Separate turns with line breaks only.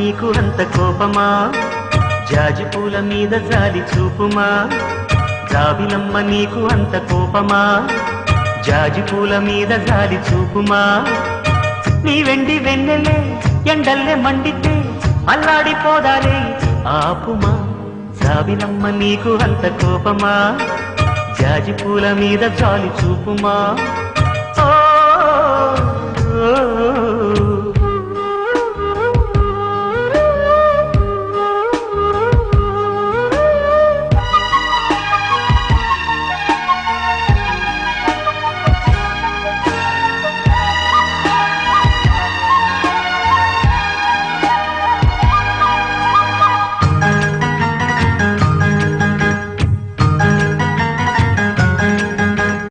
నీకు అంత కోపమా జాజి పూల మీద జాలి చూపుమా జాబిలమ్మ నీకు అంత కోపమా జాజి పూల మీద జాలి చూపుమా నీ వెండి వెన్నెలే ఎండల్లే మండితే అల్లాడిపోదాలే ఆపుమా జాబిలమ్మ నీకు అంత కోపమా జాజి పూల మీద జాలి చూపుమా ఓ